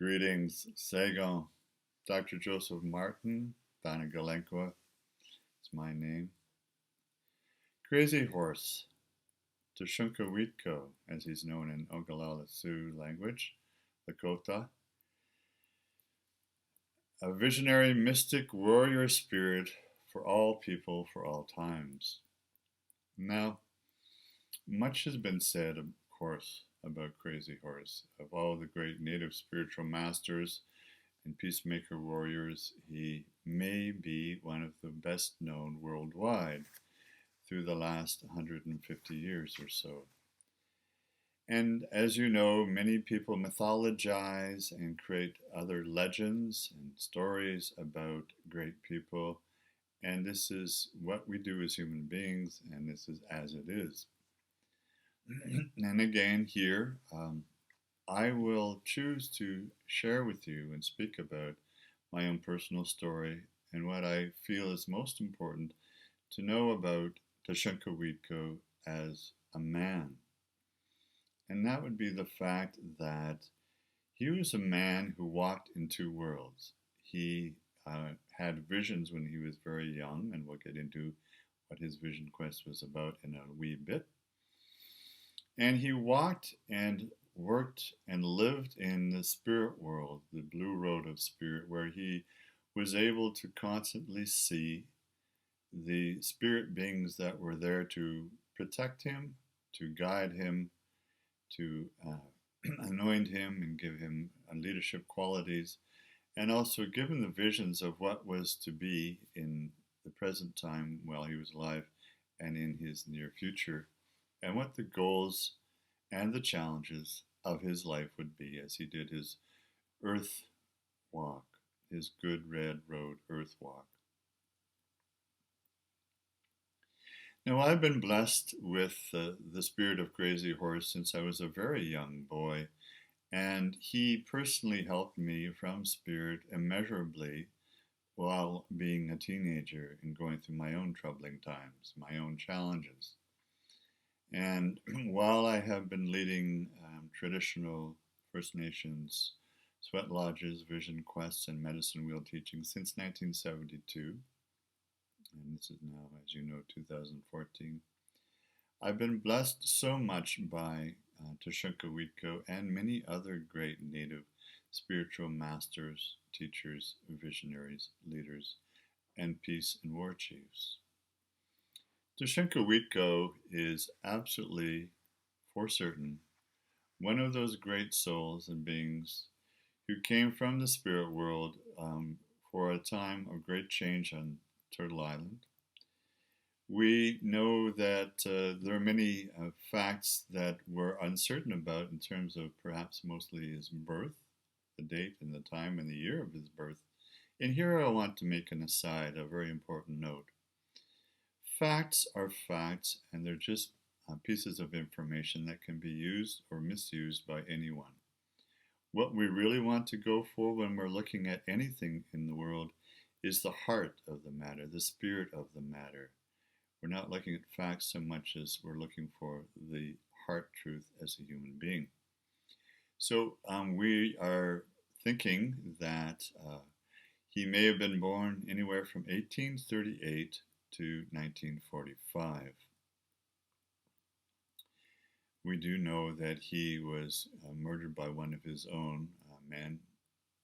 Greetings, Sagon. Dr. Joseph Martin, Galenqua is my name. Crazy Horse, Tashunke Witko, as he's known in Oglalla Sioux language, Lakota. A visionary mystic warrior spirit for all people for all times. Now, much has been said, of course, about Crazy Horse. Of all the great native spiritual masters and peacemaker warriors, he may be one of the best known worldwide through the last 150 years or so. And as you know, many people mythologize and create other legends and stories about great people. And this is what we do as human beings, and this is as it is. And again, here, I will choose to share with you and speak about my own personal story and what I feel is most important to know about Tashunke Witko as a man. And that would be the fact that he was a man who walked in two worlds. He had visions when he was very young, and we'll get into what his vision quest was about in a wee bit. And he walked and worked and lived in the spirit world, the blue road of spirit, where he was able to constantly see the spirit beings that were there to protect him, to guide him, to anoint him and give him leadership qualities, and also give him the visions of what was to be in the present time while he was alive and in his near future, and what the goals and the challenges of his life would be as he did his earth walk, his good red road earth walk. Now, I've been blessed with the spirit of Crazy Horse since I was a very young boy, and he personally helped me from spirit immeasurably while being a teenager and going through my own troubling times, my own challenges. And while I have been leading traditional First Nations sweat lodges, vision quests, and medicine wheel teaching since 1972, and this is now, as you know, 2014, I've been blessed so much by Tashunke Witko and many other great native spiritual masters, teachers, visionaries, leaders, and peace and war chiefs. Tashunke Witko is absolutely, for certain, one of those great souls and beings who came from the spirit world for a time of great change on Turtle Island. We know that there are many facts that we're uncertain about in terms of perhaps mostly his birth, the date and the time and the year of his birth. And here I want to make an aside, a very important note. Facts are facts, and they're just pieces of information that can be used or misused by anyone. What we really want to go for when we're looking at anything in the world is the heart of the matter, the spirit of the matter. We're not looking at facts so much as we're looking for the heart truth as a human being. So we are thinking that he may have been born anywhere from 1838 to 1945. We do know that he was murdered by one of his own men,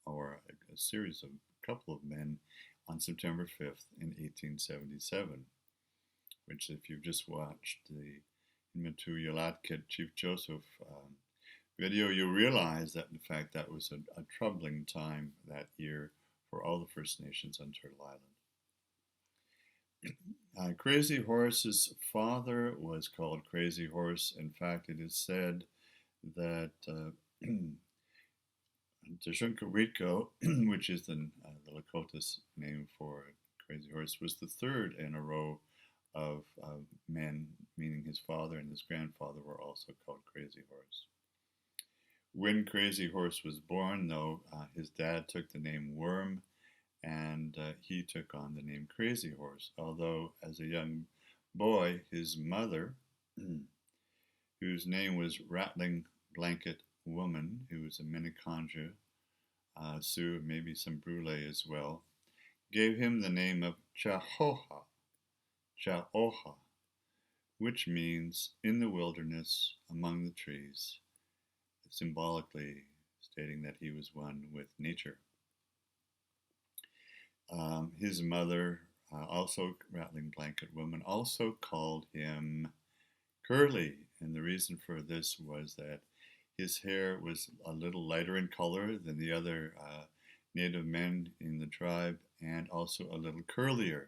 or a series of couple of men, on September 5th in 1877, which if you've just watched the Inmatu Yalatkit Chief Joseph video, you realize that in fact that was a troubling time that year for all the First Nations on Turtle Island. Crazy Horse's father was called Crazy Horse. In fact, it is said that Tashunke Witko, which is the Lakota's name for Crazy Horse, was the third in a row of men, meaning his father and his grandfather were also called Crazy Horse. When Crazy Horse was born, though, his dad took the name Worm, and he took on the name Crazy Horse, although as a young boy, his mother, whose name was Rattling Blanket Woman, who was a Minneconjou Sioux, maybe some Brule as well, gave him the name of Cho-O-Ha, Cho-O-Ha, which means in the wilderness among the trees, symbolically stating that he was one with nature. His mother, also Rattling Blanket Woman, also called him Curly, and the reason for this was that his hair was a little lighter in color than the other native men in the tribe, and also a little curlier,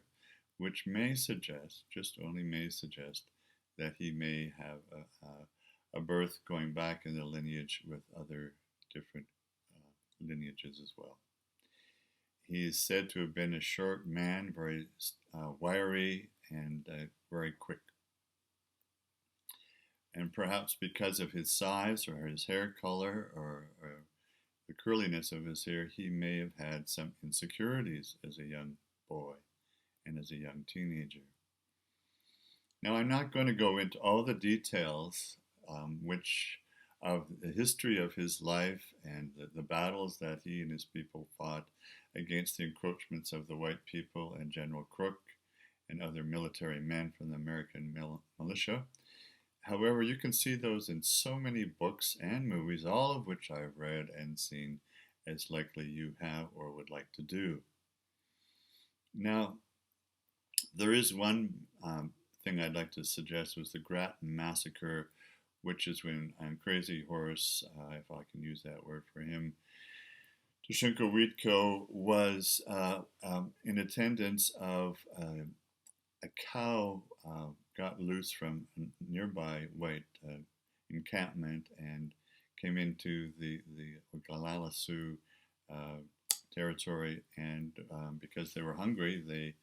which may suggest, just only may suggest, that he may have a birth going back in the lineage with other different lineages as well. He is said to have been a short man, very wiry and very quick. And perhaps because of his size or his hair color or the curliness of his hair, he may have had some insecurities as a young boy and as a young teenager. Now, I'm not going to go into all the details which of the history of his life and the battles that he and his people fought against the encroachments of the white people and General Crook and other military men from the American militia. However, you can see those in so many books and movies, all of which I've read and seen, as likely you have or would like to do. Now, there is one thing I'd like to suggest was the Grattan Massacre, which is when Crazy Horse, if I can use that word for him, Tashunke Witko was in attendance of a cow got loose from a nearby white encampment and came into the Oglalla Sioux territory, and because they were hungry, they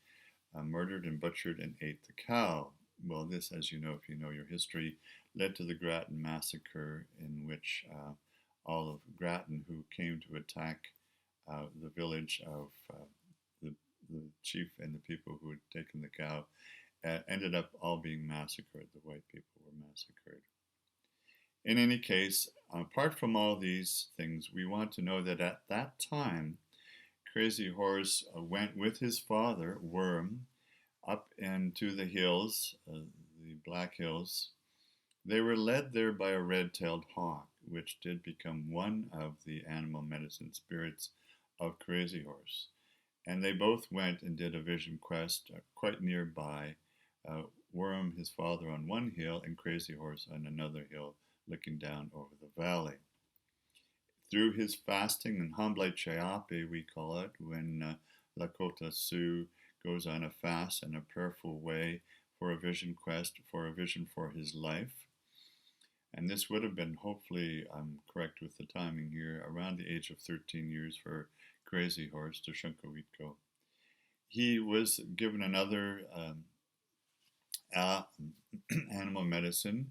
murdered and butchered and ate the cow. Well, this, as you know, if you know your history, led to the Grattan Massacre, in which all of Grattan, who came to attack the village of the chief and the people who had taken the cow, ended up all being massacred. The white people were massacred. In any case, apart from all these things, we want to know that at that time, Crazy Horse went with his father, Worm, up into the hills, the Black Hills. They were led there by a red-tailed hawk, which did become one of the animal medicine spirits of Crazy Horse. And they both went and did a vision quest quite nearby. Worm, his father, on one hill, and Crazy Horse on another hill, looking down over the valley. Through his fasting and Hamble Cheape, we call it, when Lakota Sioux goes on a fast and a prayerful way for a vision quest, for a vision for his life. And this would have been, hopefully, I'm correct with the timing here, around the age of 13 years for Crazy Horse, Tashunke Witko. He was given another animal medicine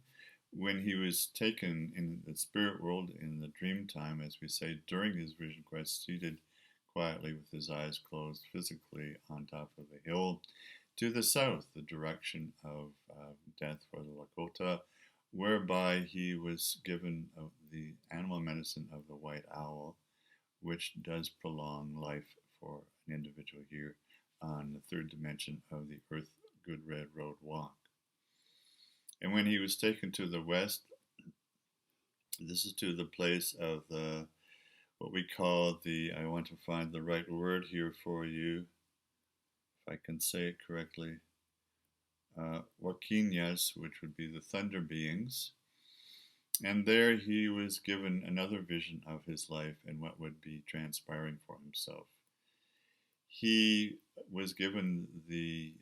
when he was taken in the spirit world in the dream time, as we say, during his vision quest, seated quietly with his eyes closed physically on top of a hill to the south, the direction of death for the Lakota, whereby he was given the animal medicine of the white owl, which does prolong life for an individual here on the third dimension of the Earth Good Red Road Walk. And when he was taken to the west, this is to the place of the, what we call the, I want to find the right word here for you, if I can say it correctly, Wakinyas, which would be the thunder beings. And there he was given another vision of his life and what would be transpiring for himself. He was given the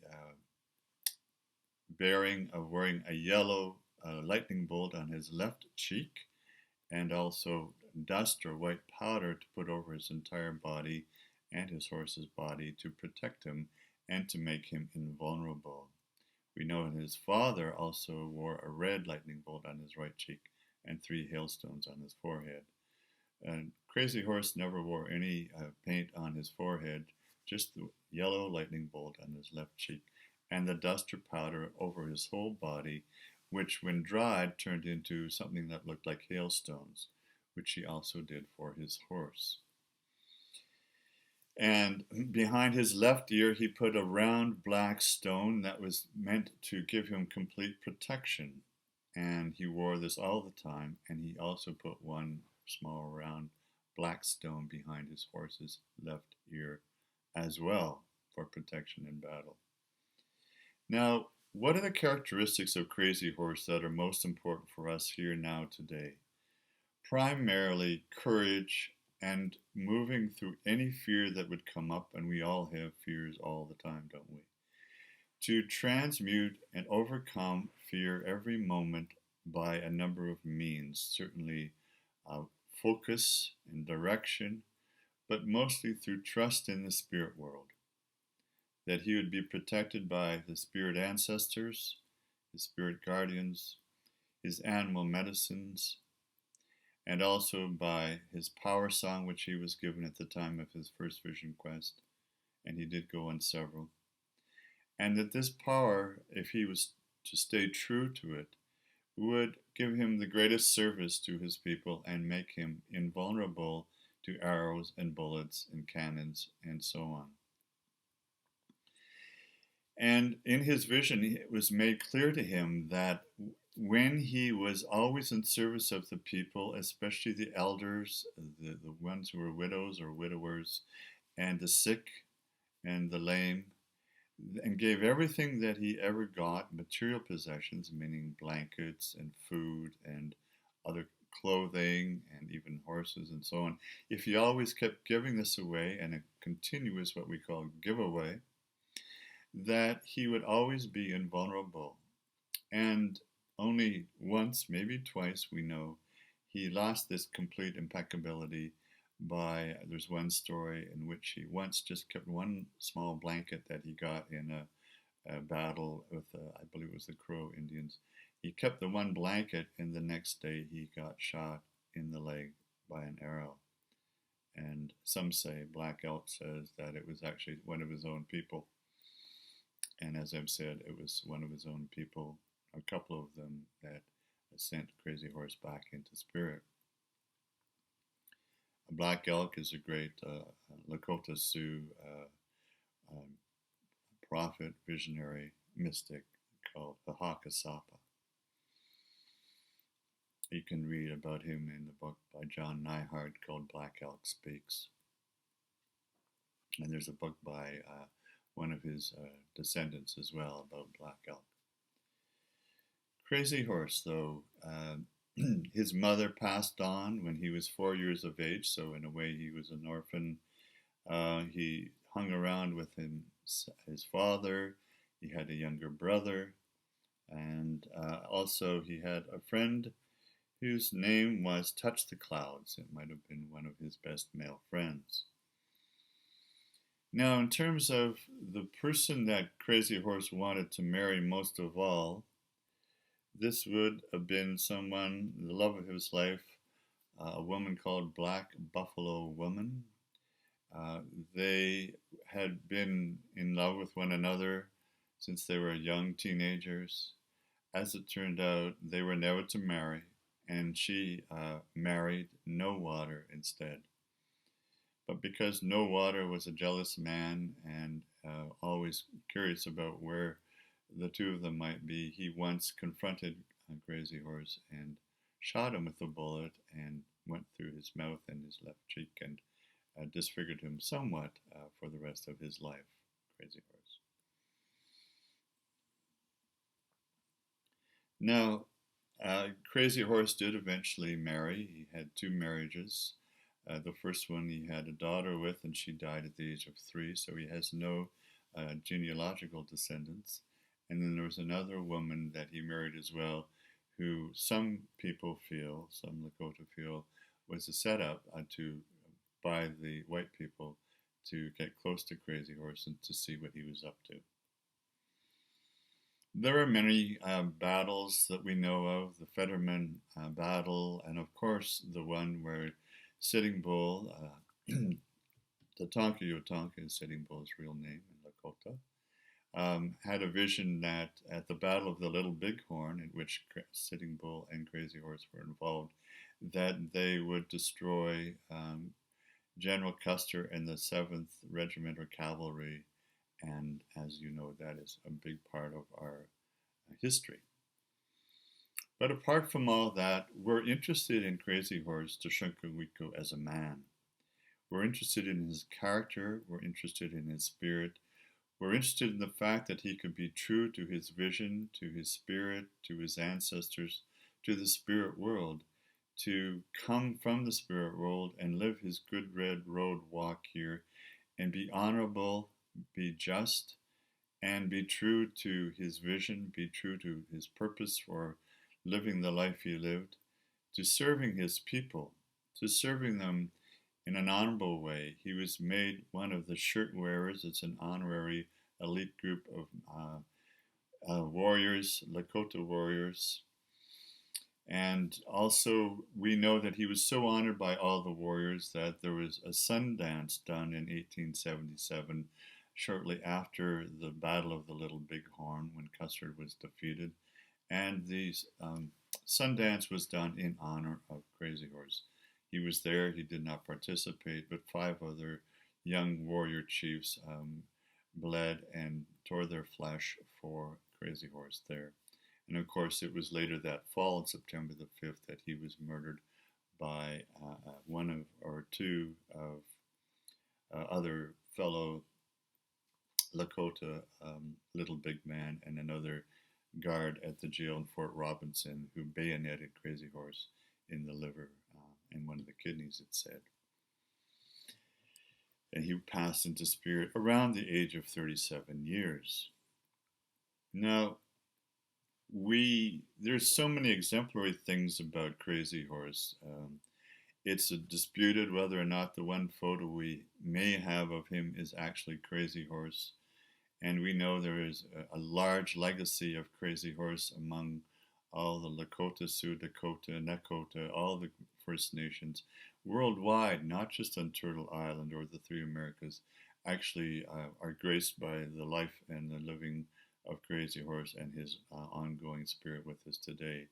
bearing of wearing a yellow lightning bolt on his left cheek, and also dust or white powder to put over his entire body and his horse's body to protect him and to make him invulnerable. We know that his father also wore a red lightning bolt on his right cheek and 3 hailstones on his forehead. And Crazy Horse never wore any paint on his forehead, just the yellow lightning bolt on his left cheek and the dust or powder over his whole body, which when dried turned into something that looked like hailstones, which he also did for his horse. And behind his left ear, he put a round black stone that was meant to give him complete protection. And he wore this all the time. And he also put one small round black stone behind his horse's left ear as well for protection in battle. Now, what are the characteristics of Crazy Horse that are most important for us here now today? Primarily courage and moving through any fear that would come up, and we all have fears all the time, don't we? To transmute and overcome fear every moment by a number of means, certainly focus and direction, but mostly through trust in the spirit world, that he would be protected by his spirit ancestors, his spirit guardians, his animal medicines, and also by his power song, which he was given at the time of his first vision quest, and he did go on several. And that this power, if he was to stay true to it, would give him the greatest service to his people and make him invulnerable to arrows and bullets and cannons and so on. And in his vision, it was made clear to him that when he was always in service of the people, especially the elders, the ones who were widows or widowers, and the sick and the lame, and gave everything that he ever got, material possessions, meaning blankets and food and other clothing and even horses and so on. If he always kept giving this away and a continuous, what we call giveaway, that he would always be invulnerable. And only once, maybe twice, we know, he lost this complete impeccability by, there's one story in which he once just kept one small blanket that he got in a battle with, I believe it was the Crow Indians. He kept the one blanket, and the next day he got shot in the leg by an arrow. And some say, Black Elk says, that it was actually one of his own people. And as I've said, it was one of his own people, a couple of them, that sent Crazy Horse back into spirit. A Black Elk is a great Lakota Sioux prophet, visionary, mystic called Ahakasapa. You can read about him in the book by John Neihard called Black Elk Speaks. And there's a book by one of his descendants as well about Black Elk. Crazy Horse, though, his mother passed on when he was 4 years of age, so in a way he was an orphan. He hung around with his father. He had a younger brother, and also he had a friend whose name was Touch the Clouds. It might have been one of his best male friends. Now, in terms of the person that Crazy Horse wanted to marry most of all, this would have been someone, the love of his life, a woman called Black Buffalo Woman. They had been in love with one another since they were young teenagers. As it turned out, they were never to marry, and she married No Water instead. But because No Water was a jealous man and always curious about where the two of them might be, he once confronted Crazy Horse and shot him with a bullet and went through his mouth and his left cheek and disfigured him somewhat for the rest of his life. Crazy Horse. Now, Crazy Horse did eventually marry. He had 2 marriages. The first one he had a daughter with, and she died at the age of 3, so he has no genealogical descendants. And then there was another woman that he married as well, who some people feel, some Lakota feel, was a setup by the white people to get close to Crazy Horse and to see what he was up to. There are many battles that we know of, the Fetterman battle, and of course the one where Sitting Bull, Tatanka Yotanka is Sitting Bull's real name in Lakota, had a vision that at the Battle of the Little Bighorn, in which Sitting Bull and Crazy Horse were involved, that they would destroy General Custer and the 7th Regimental Cavalry, and as you know, that is a big part of our history. But apart from all that, we're interested in Crazy Horse Tashunke Witko as a man. We're interested in his character, we're interested in his spirit, we're interested in the fact that he could be true to his vision, to his spirit, to his ancestors, to the spirit world, to come from the spirit world and live his good red road walk here and be honorable, be just, and be true to his vision, be true to his purpose for living the life he lived, to serving his people, to serving them in an honorable way. He was made one of the shirt wearers. It's an honorary elite group of warriors, Lakota warriors. And also, we know that he was so honored by all the warriors that there was a Sundance done in 1877, shortly after the Battle of the Little Bighorn, when Custer was defeated. And the Sundance was done in honor of Crazy Horse. He was there, he did not participate, but 5 other young warrior chiefs bled and tore their flesh for Crazy Horse there. And of course, it was later that fall, on September the 5th, that he was murdered by one of or two of other fellow Lakota Little Big Man and another guard at the jail in Fort Robinson who bayoneted Crazy Horse in the liver and one of the kidneys, it said. And he passed into spirit around the age of 37 years. Now, there's so many exemplary things about Crazy Horse. It's disputed whether or not the one photo we may have of him is actually Crazy Horse. And we know there is a large legacy of Crazy Horse among all the Lakota, Sioux, Dakota, Nakota, all the First Nations worldwide, not just on Turtle Island or the Three Americas, actually are graced by the life and the living of Crazy Horse and his ongoing spirit with us today.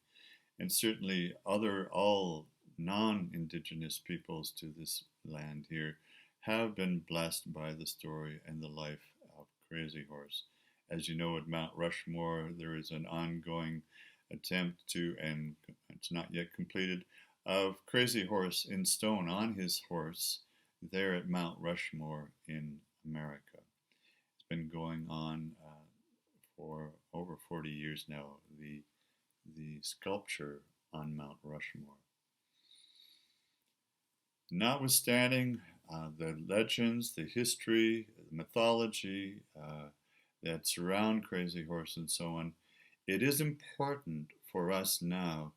And certainly all non-Indigenous peoples to this land here have been blessed by the story and the life of Crazy Horse. As you know, at Mount Rushmore, there is an ongoing attempt to, and it's not yet completed, of Crazy Horse in stone on his horse there at Mount Rushmore in America. It's been going on for over 40 years now, the sculpture on Mount Rushmore. Notwithstanding the legends, the history, the mythology that surround Crazy Horse and so on, it is important for us now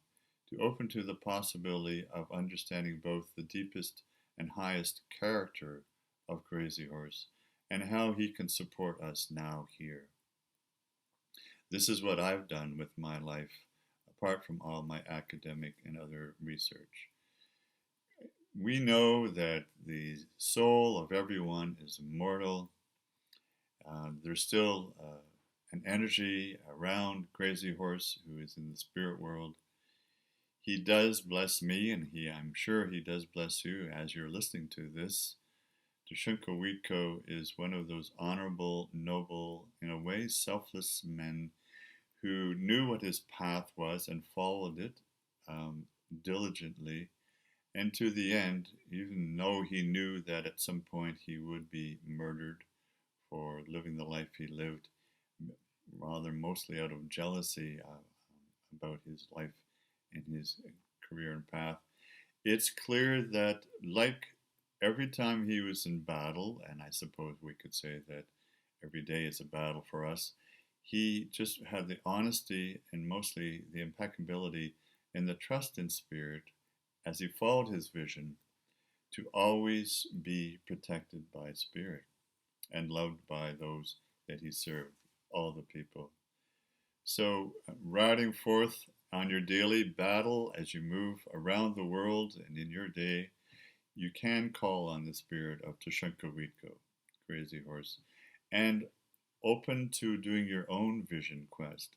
to open to the possibility of understanding both the deepest and highest character of Crazy Horse and how he can support us now here. This is what I've done with my life, apart from all my academic and other research. We know that the soul of everyone is immortal. There's still an energy around Crazy Horse who is in the spirit world. He does bless me, and I'm sure he does bless you as you're listening to this. Tashunke Witko is one of those honorable, noble, in a way selfless men who knew what his path was and followed it diligently. And to the end, even though he knew that at some point he would be murdered for living the life he lived, rather mostly out of jealousy about his life and his career and path, it's clear that, like every time he was in battle, and I suppose we could say that every day is a battle for us, he just had the honesty and mostly the impeccability and the trust in spirit as he followed his vision to always be protected by spirit and loved by those that he served, all the people. So, riding forth on your daily battle as you move around the world and in your day, you can call on the spirit of Tashunke Witko, Crazy Horse, and open to doing your own vision quest,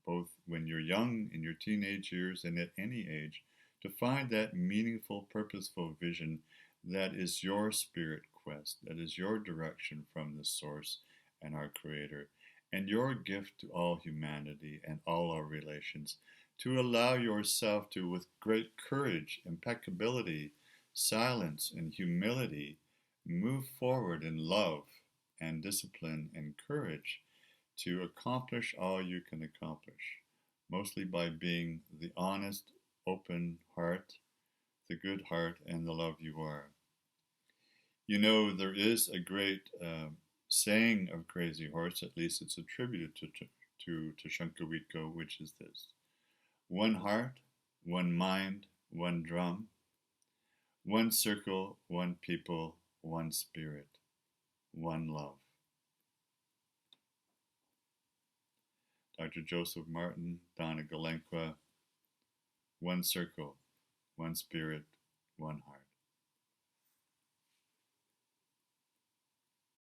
both when you're young, in your teenage years, and at any age, to find that meaningful, purposeful vision that is your spirit quest, that is your direction from the source and our creator, and your gift to all humanity and all our relations, to allow yourself to, with great courage, impeccability, silence, and humility, move forward in love and discipline and courage to accomplish all you can accomplish, mostly by being the honest, open heart, the good heart, and the love you are. You know, there is a great saying of Crazy Horse, at least it's attributed to Tashunke Witko, which is this: one heart, one mind, one drum, one circle, one people, one spirit, one love. Dr. Joseph Martin, Donna Galenqua, one circle, one spirit, one heart.